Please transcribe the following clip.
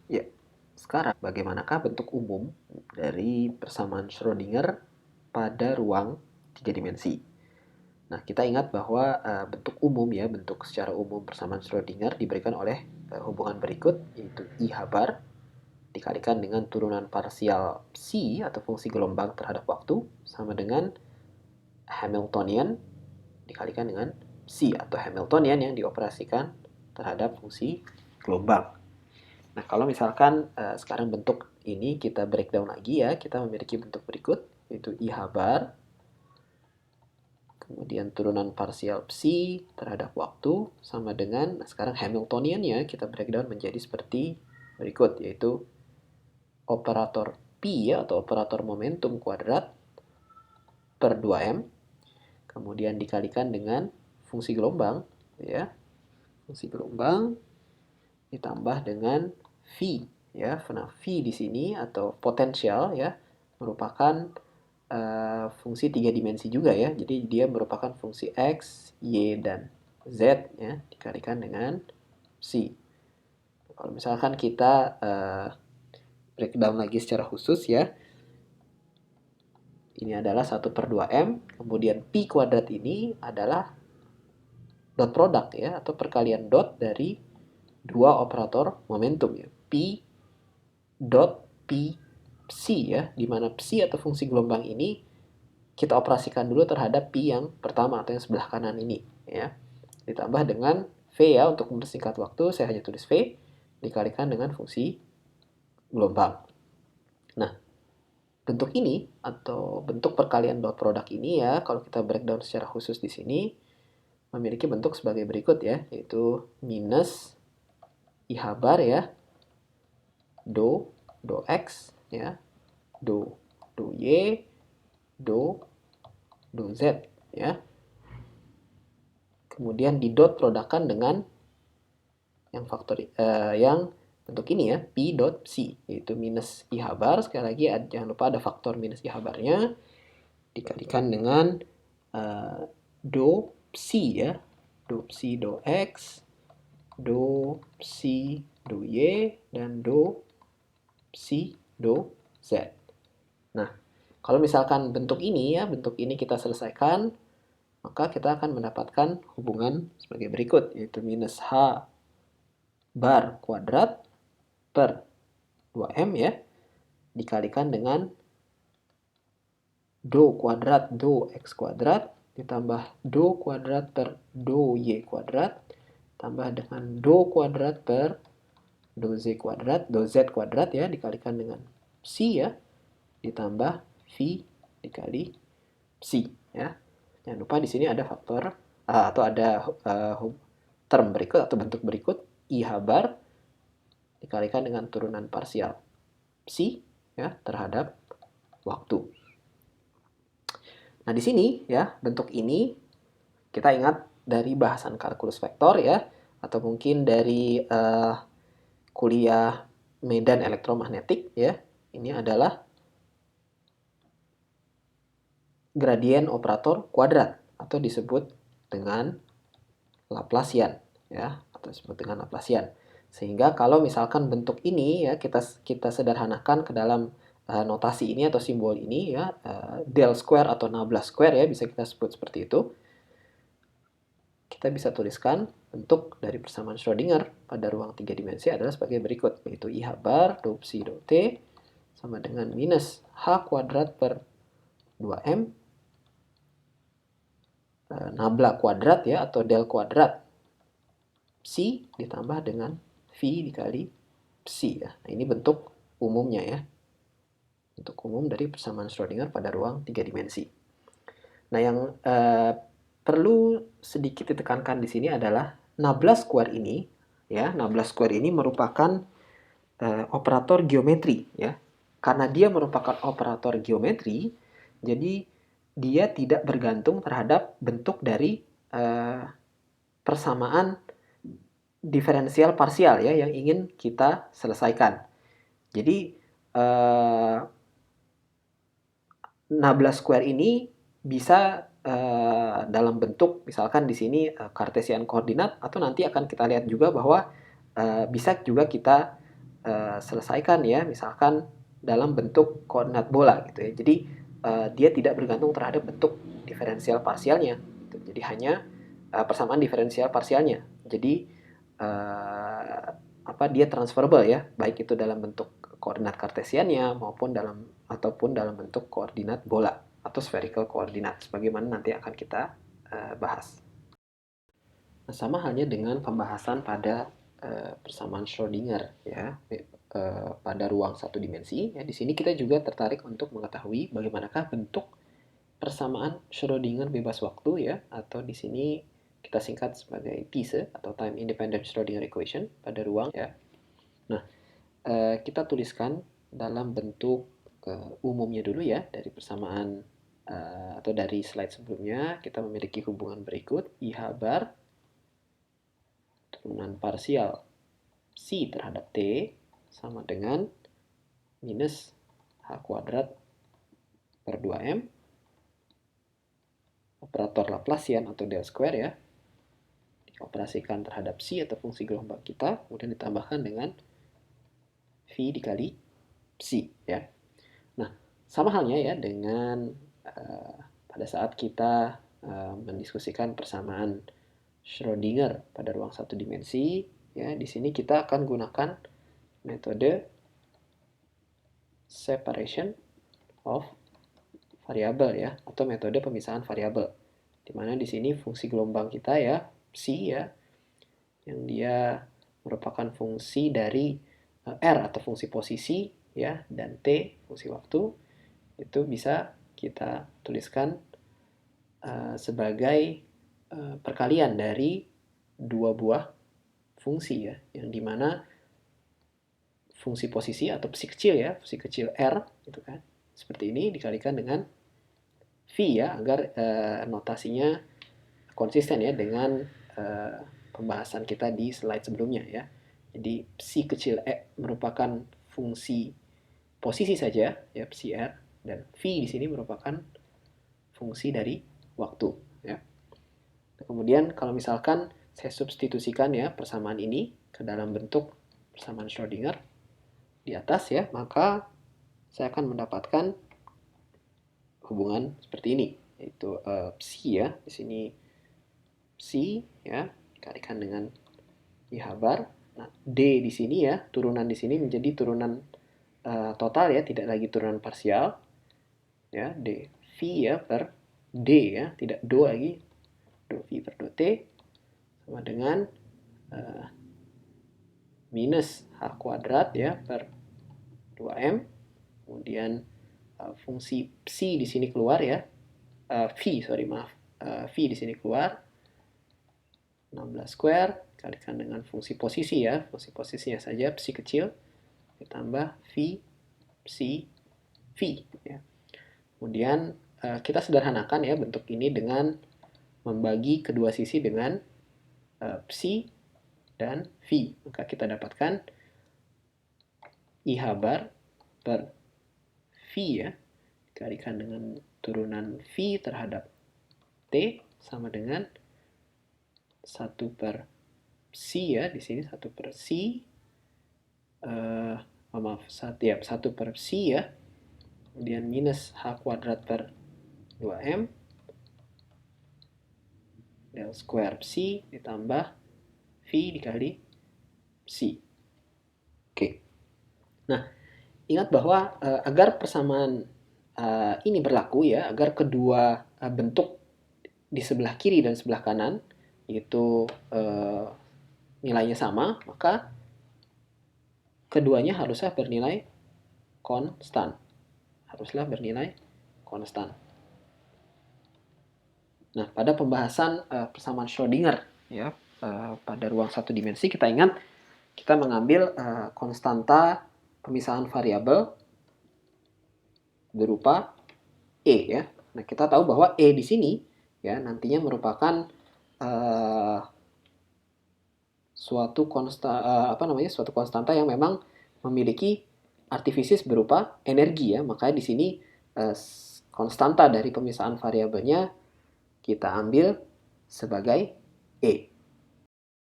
Ya, sekarang bagaimanakah bentuk umum dari persamaan Schrödinger pada ruang tiga dimensi? Nah, kita ingat bahwa bentuk umum ya, bentuk secara umum persamaan Schrödinger diberikan oleh hubungan berikut, yaitu I habar dikalikan dengan turunan parsial psi atau fungsi gelombang terhadap waktu sama dengan Hamiltonian dikalikan dengan psi atau Hamiltonian yang dioperasikan terhadap fungsi gelombang. Nah, kalau misalkan sekarang bentuk ini kita breakdown lagi ya, kita memiliki bentuk berikut, yaitu I habar, kemudian turunan parsial psi terhadap waktu, sama dengan, nah sekarang Hamiltonian-nya kita breakdown menjadi seperti berikut, yaitu operator P ya, atau operator momentum kuadrat per 2M, kemudian dikalikan dengan fungsi gelombang, ya, fungsi gelombang ditambah dengan V ya. Nah, V di sini atau potensial ya merupakan fungsi tiga dimensi juga ya. Jadi dia merupakan fungsi X, Y, dan Z ya dikalikan dengan psi. Kalau misalkan kita breakdown lagi secara khusus ya, ini adalah 1/2M, kemudian P kuadrat ini adalah dot product ya, atau perkalian dot dari dua operator momentum ya. P dot P psi ya, di mana psi atau fungsi gelombang ini kita operasikan dulu terhadap P yang pertama atau yang sebelah kanan ini ya. Ditambah dengan V ya, untuk mempersingkat waktu saya hanya tulis V dikalikan dengan fungsi gelombang. Nah, bentuk ini atau bentuk perkalian dot product ini ya, kalau kita breakdown secara khusus di sini memiliki bentuk sebagai berikut ya, yaitu minus I habar ya, do x ya, do y, do z ya. Kemudian di dot produkkan dengan yang faktor yang bentuk ini ya, P dot psi, yaitu minus I habar. Sekali lagi jangan lupa ada faktor minus I habarnya dikalikan dengan do psi ya, do psi do x, do psi do y, dan do psi do z. Nah, kalau misalkan bentuk ini ya, bentuk ini kita selesaikan, maka kita akan mendapatkan hubungan sebagai berikut, yaitu minus H bar kuadrat per 2M ya, dikalikan dengan do kuadrat do x kuadrat, ditambah do kuadrat per do y kuadrat, tambah dengan do kuadrat per do z kuadrat ya, dikalikan dengan psi ya, ditambah V dikali psi ya. Jangan lupa di sini ada faktor atau ada term berikut atau bentuk berikut, I habar dikalikan dengan turunan parsial psi ya terhadap waktu. Nah, di sini ya, bentuk ini kita ingat dari bahasan kalkulus vektor ya, atau mungkin dari kuliah medan elektromagnetik ya. Ini adalah gradien operator kuadrat atau disebut dengan Laplacian ya, atau disebut dengan Laplacian. Sehingga kalau misalkan bentuk ini ya kita sederhanakan ke dalam notasi ini atau simbol ini ya, del square atau nabla square ya, bisa kita sebut seperti itu. Kita bisa tuliskan bentuk dari persamaan Schrödinger pada ruang tiga dimensi adalah sebagai berikut, yaitu I habar do psi do t sama dengan minus H kuadrat per 2M nabla kuadrat ya, atau del kuadrat psi ditambah dengan V dikali psi ya. Nah, ini bentuk umumnya ya. Bentuk umum dari persamaan Schrödinger pada ruang tiga dimensi. Nah, yang perlu sedikit ditekankan di sini adalah nabla square ini ya, nabla square ini merupakan operator geometri ya. Karena dia merupakan operator geometri, jadi dia tidak bergantung terhadap bentuk dari persamaan diferensial parsial ya yang ingin kita selesaikan. Jadi nabla square ini bisa dalam bentuk misalkan di sini Cartesian koordinat, atau nanti akan kita lihat juga bahwa bisa juga kita selesaikan ya, misalkan dalam bentuk koordinat bola gitu ya. Jadi dia tidak bergantung terhadap bentuk diferensial parsialnya. Gitu. Jadi hanya persamaan diferensial parsialnya. Jadi dia transferable ya, baik itu dalam bentuk koordinat kartesiannya ataupun dalam bentuk koordinat bola atau spherical coordinate, sebagaimana nanti akan kita bahas. Nah, sama halnya dengan pembahasan pada persamaan Schrödinger ya, pada ruang satu dimensi. Ya, di sini kita juga tertarik untuk mengetahui bagaimanakah bentuk persamaan Schrödinger bebas waktu ya, atau di sini kita singkat sebagai TISE atau Time Independent Schrödinger Equation pada ruang ya. Nah, kita tuliskan dalam bentuk umumnya dulu ya, dari persamaan atau dari slide sebelumnya kita memiliki hubungan berikut IH bar turunan parsial C terhadap T sama dengan minus H kuadrat per 2M operator Laplacian atau del square ya, dioperasikan terhadap C atau fungsi gelombang kita, kemudian ditambahkan dengan V dikali C ya. Nah, sama halnya ya dengan pada saat kita mendiskusikan persamaan Schrödinger pada ruang satu dimensi ya, di sini kita akan gunakan metode separation of variable ya, atau metode pemisahan variabel, di mana di sini fungsi gelombang kita ya, C ya, yang dia merupakan fungsi dari R atau fungsi posisi ya, dan T fungsi waktu, itu bisa kita tuliskan sebagai perkalian dari dua buah fungsi ya, yang dimana fungsi posisi atau psi kecil ya, psi kecil R gitu kan, seperti ini dikalikan dengan V ya, agar notasinya konsisten ya dengan pembahasan kita di slide sebelumnya ya. Jadi psi kecil e merupakan fungsi posisi saja ya, psi R, dan V di sini merupakan fungsi dari waktu ya. Nah, kemudian kalau misalkan saya substitusikan ya persamaan ini ke dalam bentuk persamaan Schrödinger di atas ya, maka saya akan mendapatkan hubungan seperti ini, yaitu psi ya, di sini psi ya dikalikan dengan IH bar. Nah, D di sini ya, turunan di sini menjadi turunan total ya, tidak lagi turunan parsial ya, D V ya per D ya, tidak do lagi, do V per do T sama dengan minus H kuadrat ya per 2M, kemudian fungsi psi di sini keluar ya, V di sini keluar 16 square dikalikan dengan fungsi posisi ya, fungsi posisinya saja psi kecil ditambah V psi V ya. Kemudian kita sederhanakan ya bentuk ini dengan membagi kedua sisi dengan psi dan V, maka kita dapatkan IH bar per V ya dikalikan dengan turunan V terhadap T sama dengan 1 per psi ya, di sini 1 per psi, 1 per psi ya, kemudian minus H kuadrat per 2M del square psi ditambah V dikali psi. Oke. Nah, ingat bahwa agar persamaan ini berlaku ya, agar kedua bentuk di sebelah kiri dan sebelah kanan itu nilainya sama, maka keduanya haruslah bernilai konstan. Nah, pada pembahasan persamaan Schrödinger ya, pada ruang satu dimensi, kita ingat kita mengambil konstanta pemisahan variabel berupa E ya. Nah, kita tahu bahwa E di sini ya nantinya merupakan suatu konstanta yang memang memiliki artifisis berupa energi ya. Makanya di sini konstanta dari pemisahan variabelnya kita ambil sebagai E.